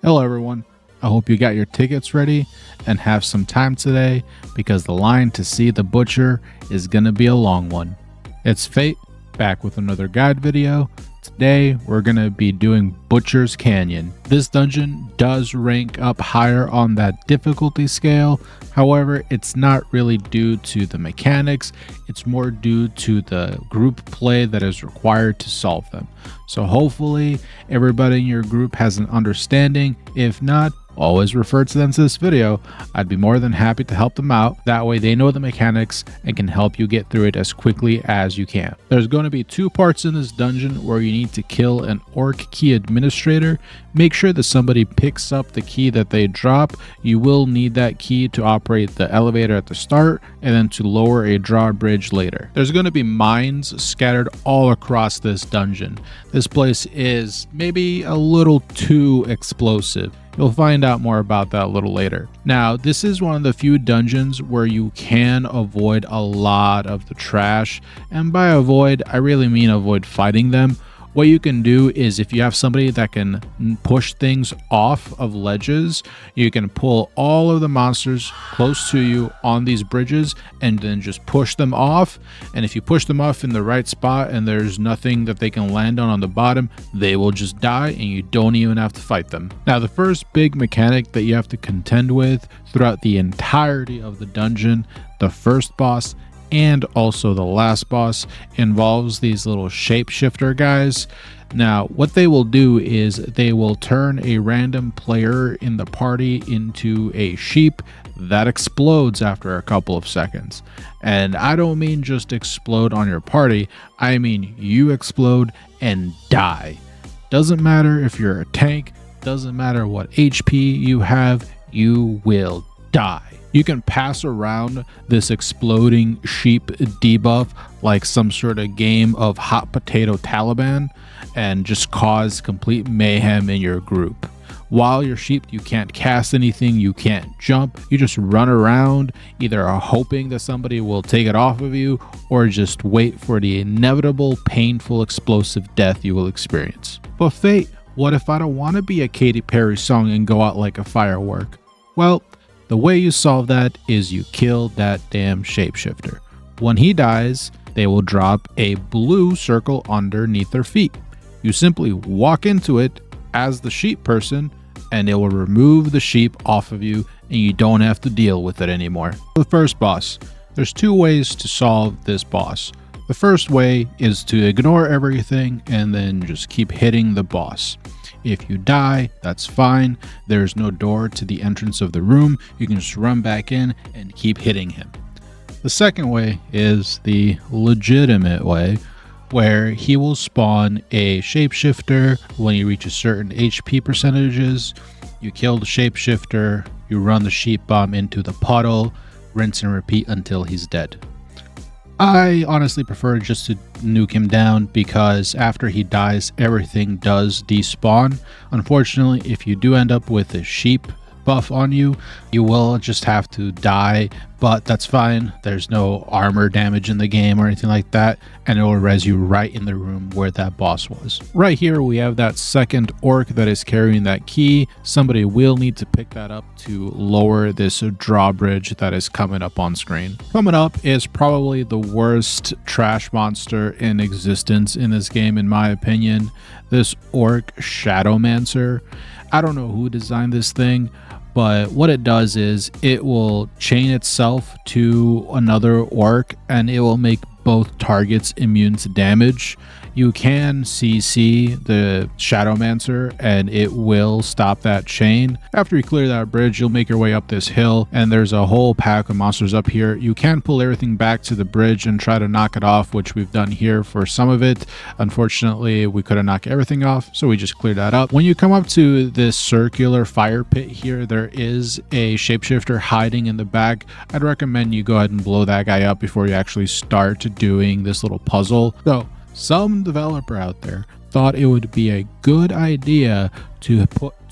Hello everyone, I hope you got your tickets ready and have some time today because the line to see the butcher is gonna be a long one. It's Fate, back with another guide video. Today we're gonna be doing Butcher's Canyon. This dungeon does rank up higher on that difficulty scale, however it's not really due to the mechanics, it's more due to the group play that is required to solve them. So hopefully everybody in your group has an understanding. If not, always refer to them to this video. I'd be more than happy to help them out. That way they know the mechanics and can help you get through it as quickly as you can. There's going to be two parts in this dungeon where you need to kill an orc key administrator. Make sure that somebody picks up the key that they drop. You will need that key to operate the elevator at the start and then to lower a drawbridge later. There's going to be mines scattered all across this dungeon. This place is maybe a little too explosive. You'll find out more about that a little later. Now, this is one of the few dungeons where you can avoid a lot of the trash. And by avoid, I really mean avoid fighting them. What you can do is if you have somebody that can push things off of ledges, you can pull all of the monsters close to you on these bridges and then just push them off. And if you push them off in the right spot and there's nothing that they can land on the bottom, they will just die and you don't even have to fight them. Now, the first big mechanic that you have to contend with throughout the entirety of the dungeon, the first boss and also the last boss, involves these little shapeshifter guys. Now, what they will do is they will turn a random player in the party into a sheep that explodes after a couple of seconds. And I don't mean just explode on your party, I mean you explode and die. Doesn't matter if you're a tank, doesn't matter what HP you have, you will die. You can pass around this exploding sheep debuff like some sort of game of hot potato Taliban and just cause complete mayhem in your group. While you're sheep, you can't cast anything, you can't jump, you just run around, either hoping that somebody will take it off of you or just wait for the inevitable, painful, explosive death you will experience. But Fate, what if I don't want to be a Katy Perry song and go out like a firework? Well, the way you solve that is you kill that damn shapeshifter. When he dies, they will drop a blue circle underneath their feet. You simply walk into it as the sheep person and it will remove the sheep off of you and you don't have to deal with it anymore. The first boss. There's two ways to solve this boss. The first way is to ignore everything and then just keep hitting the boss. If you die, that's fine. There's no door to the entrance of the room. You can just run back in and keep hitting him. The second way is the legitimate way, where he will spawn a shapeshifter when you reach a certain HP percentages. You kill the shapeshifter, you run the sheep bomb into the puddle, rinse and repeat until he's dead. I honestly prefer just to nuke him down because after he dies, everything does despawn. Unfortunately, if you do end up with a sheep buff on you, you will just have to die, but that's fine. There's no armor damage in the game or anything like that, and it will res you right in the room where that boss was. Right here, we have that second orc that is carrying that key. Somebody will need to pick that up to lower this drawbridge that is coming up on screen. Coming up is probably the worst trash monster in existence in this game, in my opinion. This orc Shadowmancer. I don't know who designed this thing, but what it does is it will chain itself to another orc and it will make both targets immune to damage. You can CC the Shadowmancer and it will stop that chain. After you clear that bridge, you'll make your way up this hill and there's a whole pack of monsters up here. You can pull everything back to the bridge and try to knock it off, which we've done here for some of it. Unfortunately, we couldn't knock everything off, so we just cleared that up. When you come up to this circular fire pit here, there is a shapeshifter hiding in the back. I'd recommend you go ahead and blow that guy up before you actually start doing this little puzzle. So some developer out there thought it would be a good idea to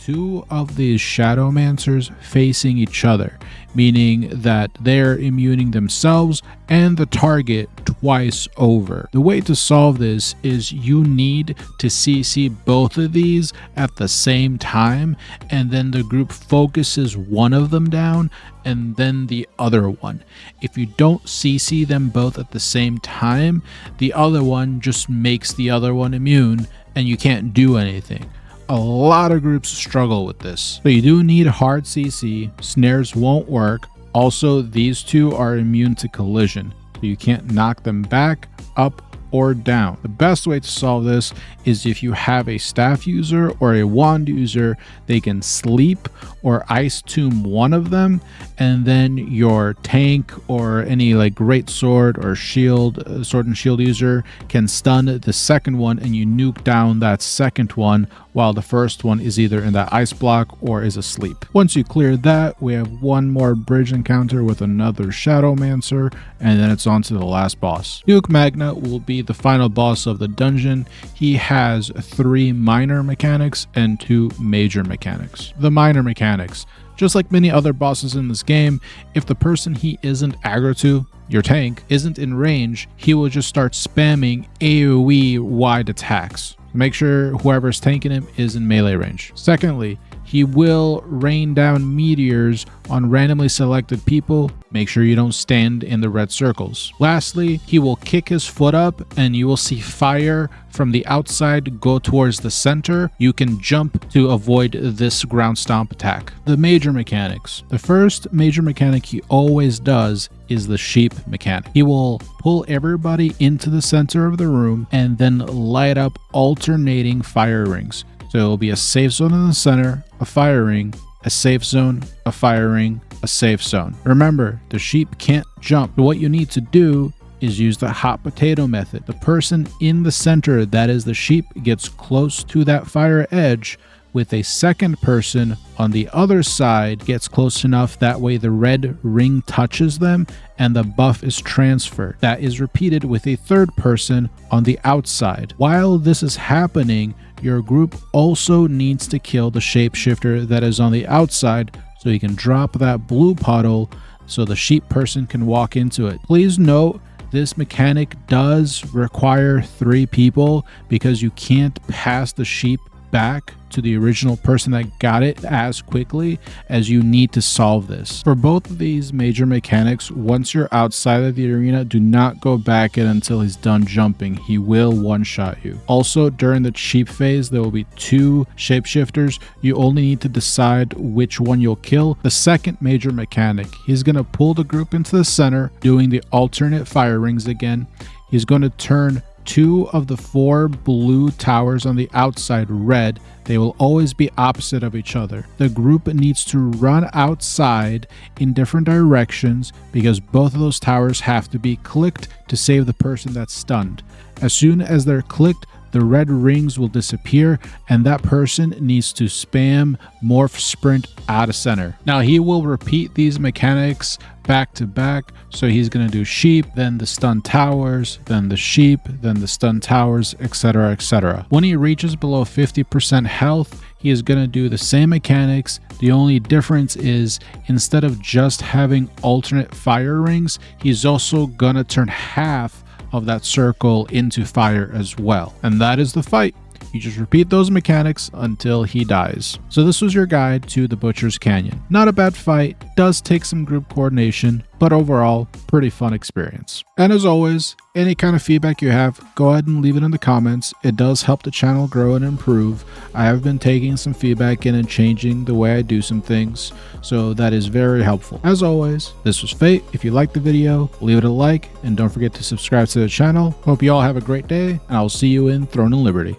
two of these Shadowmancers facing each other, meaning that they're immuning themselves and the target twice over. The way to solve this is you need to CC both of these at the same time, and then the group focuses one of them down and then the other one. If you don't CC them both at the same time, the other one just makes the other one immune and you can't do anything. A lot of groups struggle with this. So you do need hard CC. Snares won't work. Also, these two are immune to collision, so you can't knock them back, up, or down. The best way to solve this is if you have a staff user or a wand user, they can sleep or ice tomb one of them, and then your tank or any like great sword or shield, sword and shield user can stun the second one, and you nuke down that second one while the first one is either in that ice block or is asleep. Once you clear that, we have one more bridge encounter with another Shadowmancer, and then it's on to the last boss. Magna will be the final boss of the dungeon. He has 3 minor mechanics and 2 major mechanics. The minor mechanics: just like many other bosses in this game, if the person he isn't aggro to, your tank, isn't in range, he will just start spamming AoE wide attacks. Make sure whoever's tanking him is in melee range. Secondly, he will rain down meteors on randomly selected people. Make sure you don't stand in the red circles. Lastly, he will kick his foot up and you will see fire from the outside go towards the center. You can jump to avoid this ground stomp attack. The major mechanics. The first major mechanic he always does is the sheep mechanic. He will pull everybody into the center of the room and then light up alternating fire rings. So it will be a safe zone in the center, a fire ring, a safe zone, a fire ring, a safe zone. Remember, the sheep can't jump. So what you need to do is use the hot potato method. The person in the center, that is the sheep, gets close to that fire edge, with a second person on the other side gets close enough that way the red ring touches them and the buff is transferred. That is repeated with a third person on the outside. While this is happening, your group also needs to kill the shapeshifter that is on the outside so you can drop that blue puddle so the sheep person can walk into it. Please note, this mechanic does require 3 people because you can't pass the sheep back to the original person that got it as quickly as you need to solve this. For both of these major mechanics, once you're outside of the arena, do not go back in until he's done jumping. He will one-shot you. Also, during the sheep phase, there will be 2 shapeshifters. You only need to decide which one you'll kill. The second major mechanic, he's going to pull the group into the center, doing the alternate fire rings again. He's going to turn 2 of the 4 blue towers on the outside red. They will always be opposite of each other. The group needs to run outside in different directions because both of those towers have to be clicked to save the person that's stunned. As soon as they're clicked, the red rings will disappear and that person needs to spam morph sprint out of center. Now he will repeat these mechanics back to back. So he's going to do sheep, then the stun towers, then the sheep, then the stun towers, etc, etc. When he reaches below 50% health, he is going to do the same mechanics. The only difference is instead of just having alternate fire rings, he's also going to turn half of that circle into fire as well. And that is the fight. You just repeat those mechanics until he dies. So this was your guide to the Butcher's Canyon. Not a bad fight, does take some group coordination, but overall, pretty fun experience. And as always, any kind of feedback you have, go ahead and leave it in the comments. It does help the channel grow and improve. I have been taking some feedback in and changing the way I do some things, so that is very helpful. As always, this was Fate. If you liked the video, leave it a like, and don't forget to subscribe to the channel. Hope you all have a great day, and I'll see you in Throne and Liberty.